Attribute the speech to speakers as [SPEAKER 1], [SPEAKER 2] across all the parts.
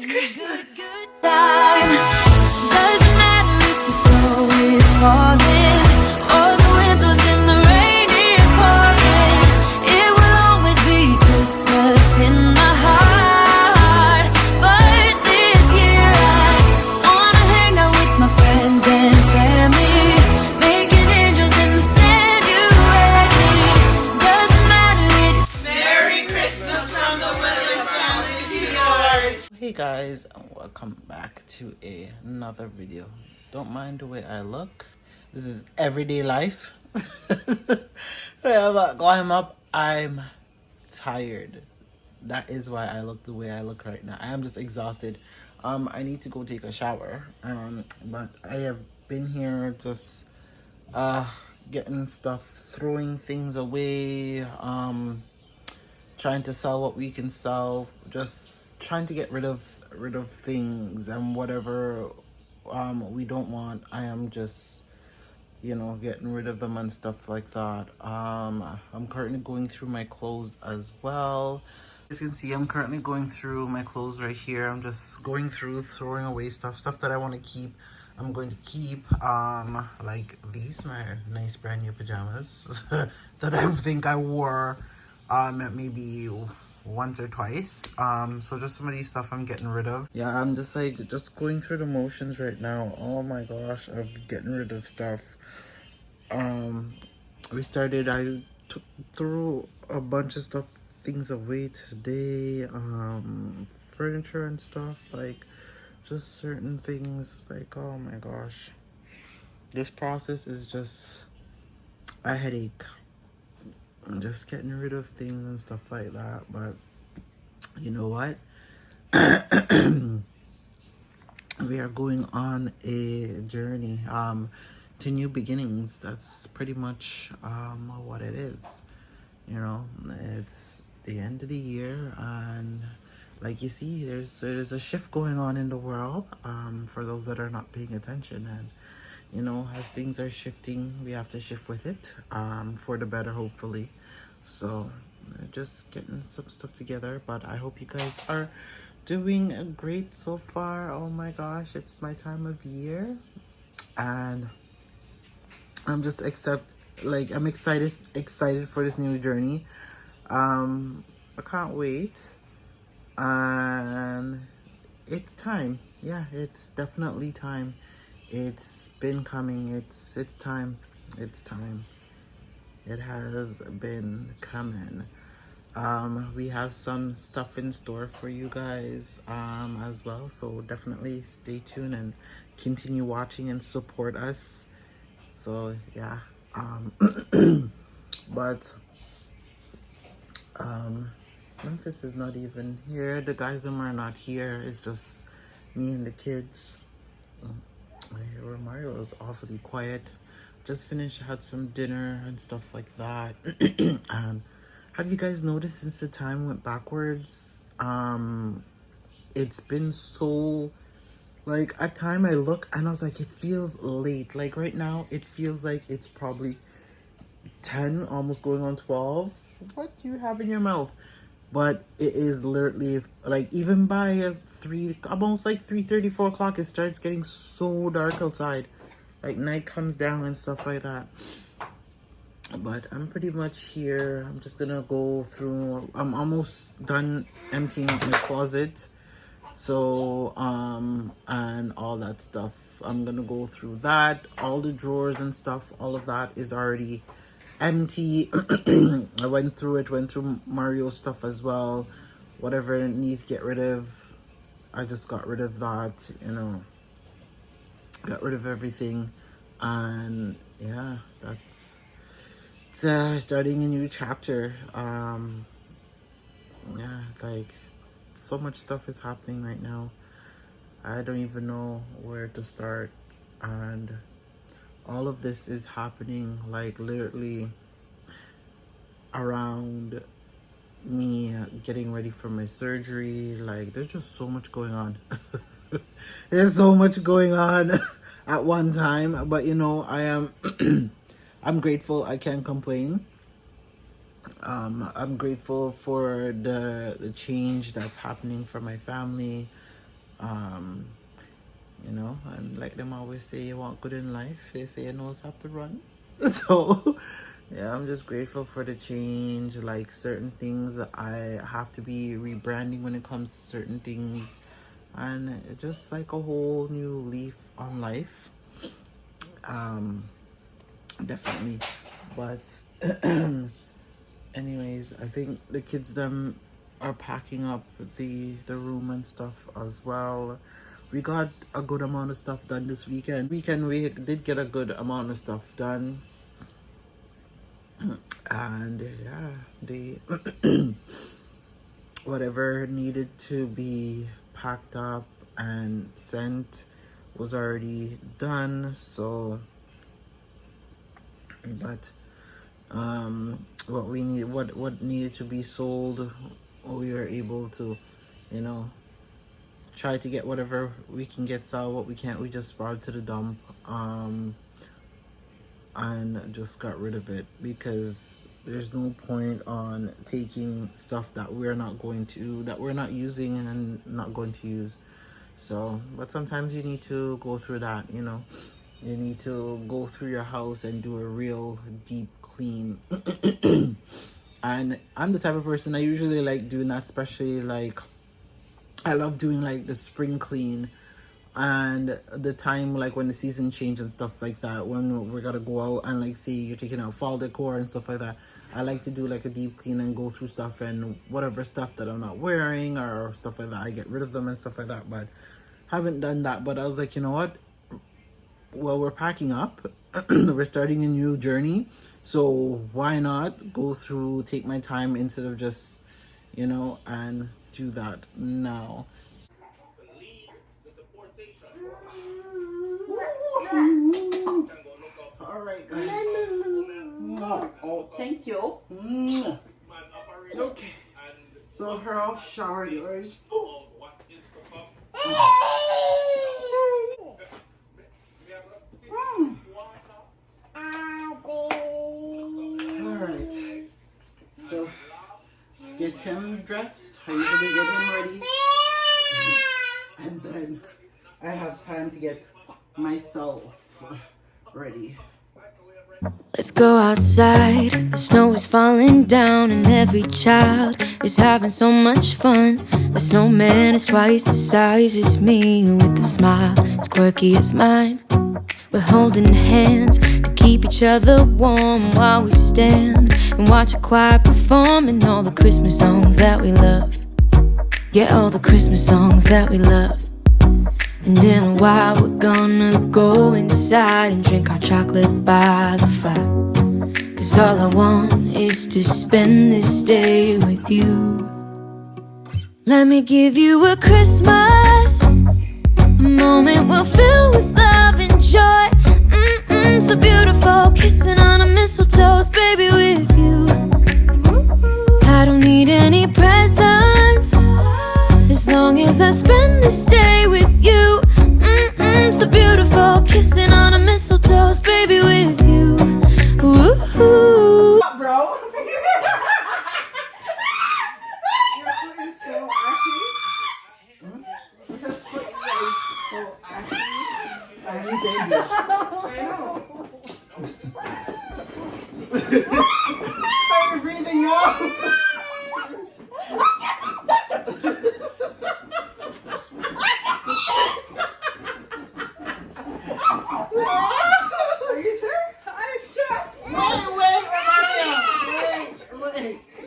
[SPEAKER 1] Christmas. Good time. Doesn't matter if the snow is falling or the wind blows and the rain is pouring. It will always be Christmas in my heart. But this year I wanna hang out with my friends and family, making angels in the January. Doesn't matter. It's
[SPEAKER 2] Merry Christmas from the Williams family to yours.
[SPEAKER 3] Hey guys, and welcome back to another video. Don't mind the way I look. This is everyday life. Climb up. I'm tired. That is why I look the way I look right now. I am just exhausted. I need to go take a shower. But I have been here just getting stuff, throwing things away, trying to sell what we can sell, just trying to get rid of things and whatever we don't want. I am just, getting rid of them and stuff like that. I'm currently going through my clothes as well. As you can see, I'm currently going through my clothes right here. I'm just going through, throwing away stuff that I want to keep. I'm going to keep like these, my nice brand new pajamas that I think I wore maybe once or twice. So just some of these stuff I'm getting rid of. Yeah, I'm just going through the motions right now. Oh my gosh, of getting rid of stuff. I threw a bunch of things away today, furniture and stuff, like just certain things, like, oh my gosh, this process is just a headache. I'm just getting rid of things and stuff like that. But you know what? We are going on a journey to new beginnings. That's pretty much what it is. It's the end of the year, and like you see, there's a shift going on in the world, for those that are not paying attention. And as things are shifting, we have to shift with it, for the better, hopefully. So just getting some stuff together, but I hope you guys are doing great so far. Oh my gosh, it's my time of year, and I'm just I'm excited for this new journey. I can't wait, and it's time. Yeah, it's definitely time. It's been coming. It's time. It's time. It has been coming. We have some stuff in store for you guys as well, so definitely stay tuned and continue watching and support us. So yeah, but Memphis is not even here. The guys them are not here. It's just me and the kids. Mario is awfully quiet. Just finished, had some dinner and stuff like that. Have you guys noticed since the time went backwards? It's been so, like, at time I look and I was like, it feels late. Like right now, it feels like it's probably 10, almost going on 12. What do you have in your mouth? But it is literally, like, even by almost like 3:30, 4 o'clock, it starts getting so dark outside. Like, night comes down and stuff like that. But I'm pretty much here. I'm just gonna go through. I'm almost done emptying out my closet. So, and all that stuff. I'm gonna go through that. All the drawers and stuff, all of that is already empty. I went through Mario's stuff as well. Whatever it needs to get rid of, I just got rid of that, got rid of everything. And yeah, that's starting a new chapter. Yeah, like, so much stuff is happening right now. I don't even know where to start. And all of this is happening, like, literally around me getting ready for my surgery. Like, there's just so much going on. There's so much going on at one time. But I am I'm grateful. I can't complain. I'm grateful for the change that's happening for my family. You know, and like them always say, you want good in life, they say your nose have to run. So yeah, I'm just grateful for the change. Like certain things I have to be rebranding when it comes to certain things, and just like a whole new leaf on life. Definitely. But anyways, I think the kids them are packing up the room and stuff as well. We got a good amount of stuff done this weekend. We did get a good amount of stuff done. And yeah, the whatever needed to be packed up and sent was already done. So but what needed to be sold, we were able to, you know, try to get whatever we can get sold. What we can't, we just brought it to the dump, and just got rid of it, because there's no point on taking stuff that we're not using and not going to use. So but sometimes you need to go through that, you know. You need to go through your house and do a real deep clean. And I'm the type of person, I usually like doing that, especially like I love doing like the spring clean and the time like when the season change and stuff like that, when we're gonna go out and like see you're taking out fall decor and stuff like that. I like to do like a deep clean and go through stuff, and whatever stuff that I'm not wearing or stuff like that, I get rid of them and stuff like that. But haven't done that. But I was like, you know what, well, we're packing up. We're starting a new journey, so why not go through, take my time instead of just, you know, and do that now. All right, guys. Oh, thank you. Okay, so her all showered, guys. Alright, so get him dressed. I usually get him ready, and then I have time to get myself ready.
[SPEAKER 1] Let's go outside. The snow is falling down and every child is having so much fun. The snowman is twice the size as me, with a smile as quirky as mine. We're holding hands to keep each other warm while we stand and watch a choir performing all the Christmas songs that we love. Yeah, all the Christmas songs that we love. And in a while we're gonna go inside and drink our chocolate by the fire. 'Cause all I want is to spend this day with you. Let me give you a Christmas, a moment we'll fill with love and joy. So beautiful, kissing on a mistletoe, baby, with you. I don't need any presents, as long as I spend this day with you. So beautiful, kissing on a mistletoe, baby, with you. Woo-hoo.
[SPEAKER 3] Bro, your foot is so ashy. Your foot is so ashy. I didn't say that. I know. Are you breathing now? Are you sure? I'm sure.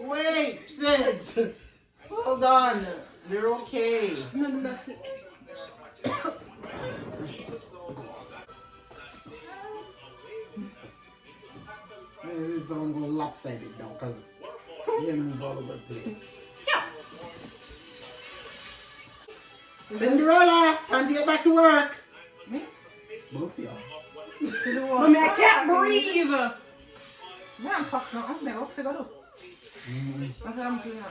[SPEAKER 3] Wait, sis. Hold on. You're okay. It's all going lopsided now because you move all over the place. Cinderella, time to get back to work. Me? Both of y'all.
[SPEAKER 2] Mommy, I can't breathe.
[SPEAKER 3] I'm fucking up. I'm figure out. That's what I'm doing.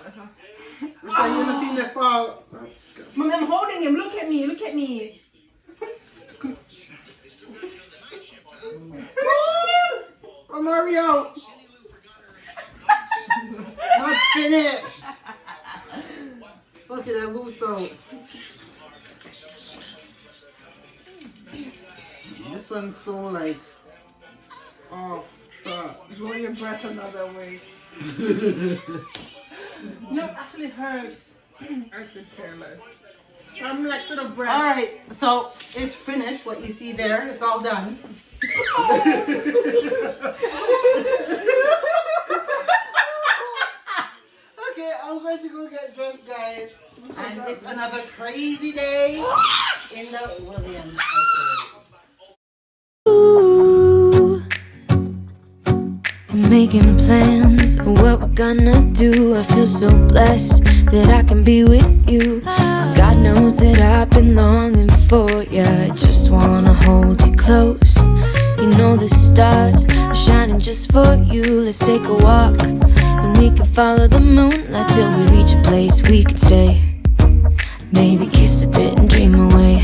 [SPEAKER 3] We're trying to see the fall.
[SPEAKER 2] Mommy, I'm holding him. Look at me. Look at me.
[SPEAKER 3] Oh, Mario. Not finished. Look at that loose out. This one's so like off track.
[SPEAKER 2] Blow your breath another way. No, it actually hurts. I could care less. I'm like sort of breath.
[SPEAKER 3] Alright, so it's finished. What you see there, it's all done. Okay, I'm going to go get dressed, guys. And it's another crazy day in the Williams household.
[SPEAKER 1] Ooh, I'm making plans of what we're gonna do. I feel so blessed that I can be with you. 'Cause God knows that I've been longing for you. I just wanna hold you close. You know the stars are shining just for you. Let's take a walk and we can follow the moonlight till we reach a place we can stay. Maybe kiss a bit and dream away.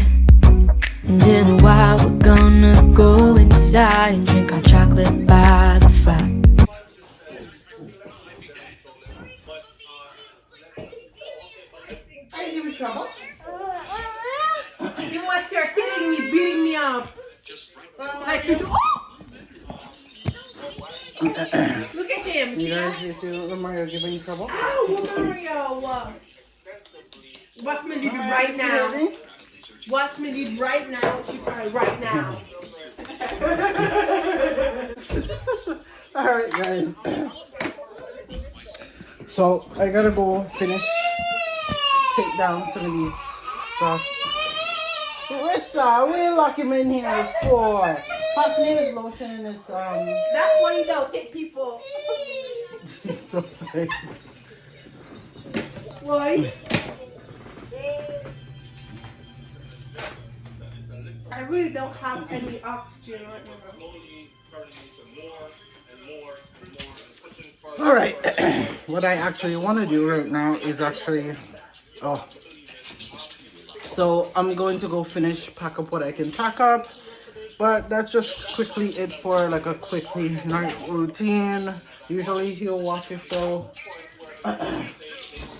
[SPEAKER 1] And in a while we're gonna go inside and drink our chocolate by the fire.
[SPEAKER 3] Are you giving trouble?
[SPEAKER 2] You want to start hitting me, beating me up. Like you should. Oh! Look at him.
[SPEAKER 3] You guys, you see Mario giving you trouble?
[SPEAKER 2] Ow, Mario. Watch me leave right now. Watch me leave right now. She cry right now.
[SPEAKER 3] Alright, guys. So, I gotta go finish, take down some of these stuff. Marissa, what are you locking him in here for? Pass me his lotion and his,
[SPEAKER 2] That's why you don't hit people.
[SPEAKER 3] stuff things.
[SPEAKER 2] Why? I really don't have any oxygen right now.
[SPEAKER 3] Alright, what I actually want to do right now is actually, so I'm going to go pack up what I can pack up, but that's just quickly it for like a quickly night routine. Usually he'll watch a show.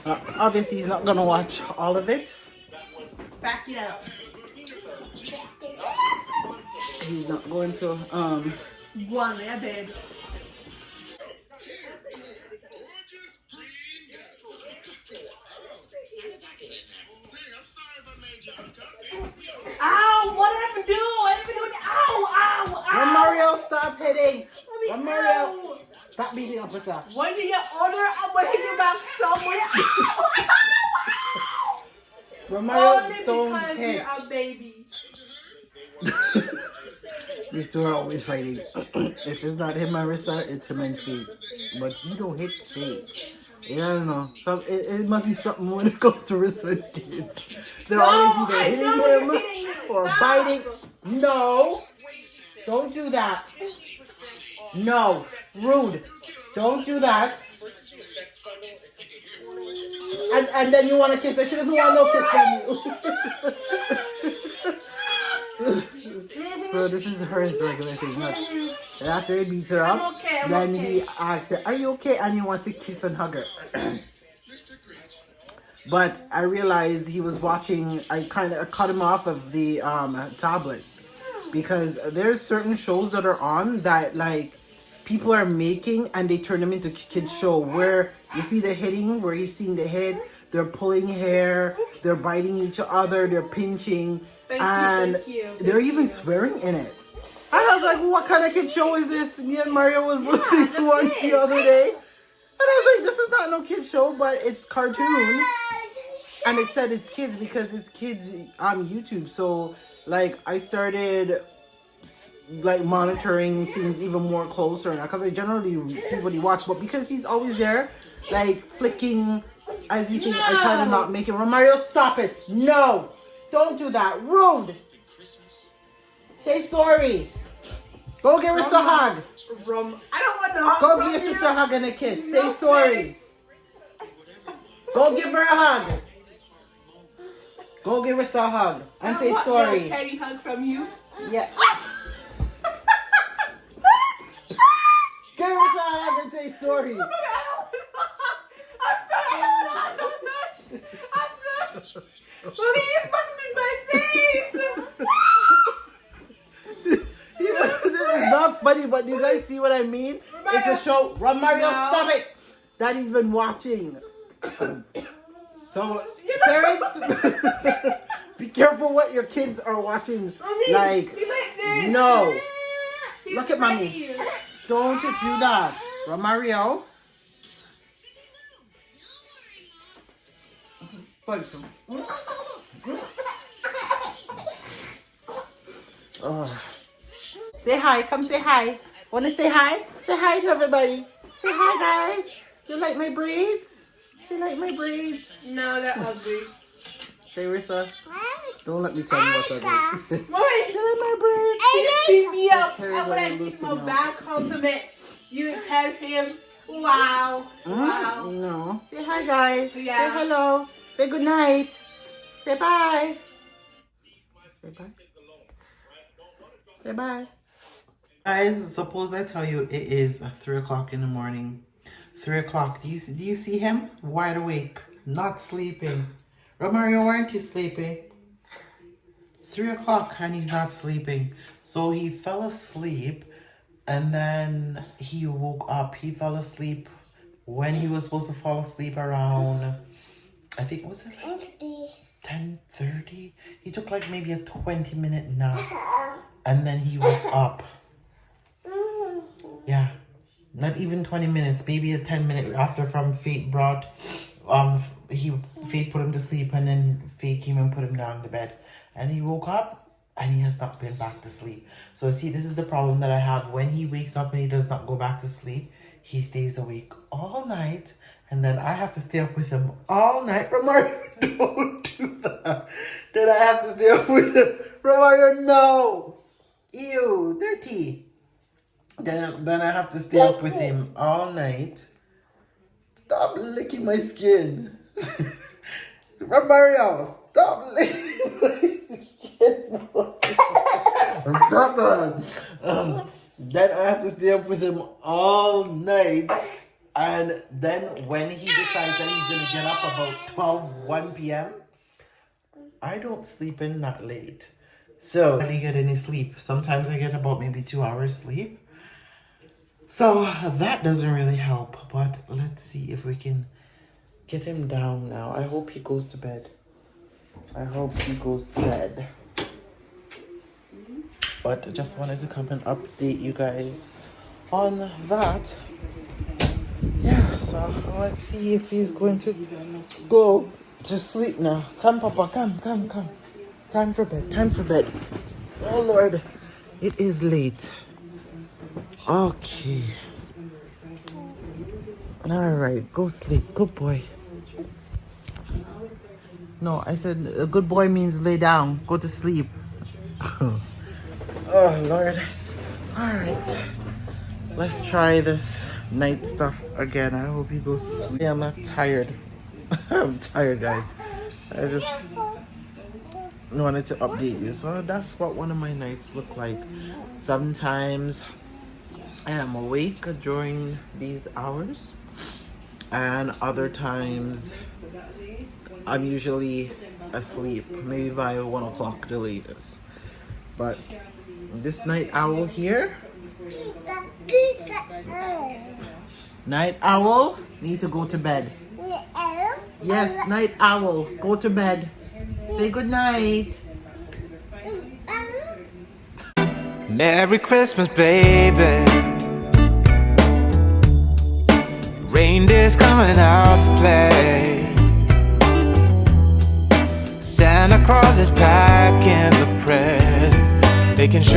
[SPEAKER 3] Obviously he's not going to watch all of it.
[SPEAKER 2] Back it up.
[SPEAKER 3] He's not going to,
[SPEAKER 2] Go on there, babe. Ow! What did I even do? I didn't even do it. Ow! Ow! Ow!
[SPEAKER 3] Mario, stop hitting!
[SPEAKER 2] Mommy,
[SPEAKER 3] Mario,
[SPEAKER 2] ow.
[SPEAKER 3] stop beating up with that.
[SPEAKER 2] When you get older, I'm gonna hit you back somewhere. Ow!
[SPEAKER 3] Mario,
[SPEAKER 2] Only
[SPEAKER 3] don't
[SPEAKER 2] because
[SPEAKER 3] hit.
[SPEAKER 2] you're a baby.
[SPEAKER 3] These two are always fighting. If it's not him, Marissa, it's him and Faith. But he don't hit Faith. Yeah, I don't know. It must be something when it comes to Marissa and kids. They're always either hitting him or biting. No. Don't do that. No. Rude. Don't do that. And then you want to kiss her. She doesn't want no kiss from you. So this is her regular thing. Look. And after he beats her up,
[SPEAKER 2] I'm okay.
[SPEAKER 3] he asks her, "Are you okay?" And he wants to kiss and hug her. But I realized he was watching. I kind of cut him off of the tablet because there's certain shows that are on that like people are making and they turn them into kids show where you see the hitting, where you're seeing the hit. They're pulling hair. They're biting each other. They're pinching. And they're even swearing in it. And I was like, what kind of kid show is this? Me and Mario was listening to one the other day. And I was like, this is not no kid show, but it's cartoon. And it said it's kids because it's kids on YouTube. So, like, I started, like, monitoring things even more closer now. Because I generally see what he watches. But because he's always there, like, flicking as you think, I try to not make it. Mario, stop it. No. Don't do that. Rude. Say sorry. Go give us a hug.
[SPEAKER 2] I don't want no hug.
[SPEAKER 3] Go give your sister a hug and a kiss. Say sorry. Go give her a hug. Go give her a hug and say sorry.
[SPEAKER 2] No petty hug from you.
[SPEAKER 3] Yeah. Give her a hug and say sorry.
[SPEAKER 2] I'm sorry. Mommy, it must be my
[SPEAKER 3] This is not funny, but you guys see what I mean? It's a show. Run, Mario, stop it! Daddy's been watching. So, parents, be careful what your kids are watching. Like, no. Look at mommy. Don't do that. Run, Mario. Say hi. Come say hi. Want to say hi? Say hi to everybody. Say hi, guys. You like my braids? You like my braids?
[SPEAKER 2] No, they're ugly.
[SPEAKER 3] Say, Rissa. Don't let me tell you what's ugly.
[SPEAKER 2] Wait.
[SPEAKER 3] You like my braids?
[SPEAKER 2] Beat me up.
[SPEAKER 3] Hairs
[SPEAKER 2] And when
[SPEAKER 3] are
[SPEAKER 2] I give
[SPEAKER 3] loosened
[SPEAKER 2] him a
[SPEAKER 3] up.
[SPEAKER 2] bad compliment, you would tell him, wow. Wow.
[SPEAKER 3] No. Say hi, guys.
[SPEAKER 2] Yeah.
[SPEAKER 3] Say hello. Say good night. Say bye. Say bye. Say bye. Guys, suppose I tell you it is 3 o'clock in the morning. 3 o'clock. Do you see him? Wide awake. Not sleeping. Romario, aren't you sleeping? 3 o'clock and he's not sleeping. So he fell asleep and then he woke up. He fell asleep when he was supposed to fall asleep around, I think, was it like 10:30? He took like maybe a 20-minute nap and then he was up. Yeah, not even 20 minutes, maybe a 10-minute after from Faith brought, Faith put him to sleep and then Faith came and put him down to bed. And he woke up and he has not been back to sleep. So see, this is the problem that I have. When he wakes up and he does not go back to sleep, he stays awake all night. And then I have to stay up with him all night. Romario, don't do that. Then I have to stay up with him. Romario, no. Ew, dirty. Then I have to stay up with him all night. Stop licking my skin. Romario, stop licking my skin. Stop that. Then I have to stay up with him all night. And then when he decides that he's going to get up about 1 p.m., I don't sleep in that late. So I don't get any sleep. Sometimes I get about maybe 2 hours sleep. So that doesn't really help. But let's see if we can get him down now. I hope he goes to bed. I hope he goes to bed. But I just wanted to come and update you guys on that. Yeah, so let's see if he's going to go to sleep now. Come, Papa, come. Time for bed. Oh, Lord, it is late. Okay. All right, go sleep. Good boy. No, I said a good boy means lay down. Go to sleep. Oh, Lord. All right. Let's try this night stuff again. I hope he goes to sleep. Yeah, I'm not tired. I'm tired, guys. I just wanted to update you. So that's what one of my nights look like. Sometimes I am awake during these hours. And other times I'm usually asleep. Maybe by 1 o'clock the latest. But this night owl here, night owl, need to go to bed. Yes, night owl, go to bed. Say good night.
[SPEAKER 4] Merry Christmas, baby. Reindeer's coming out to play. Santa Claus is packing the presents, making sure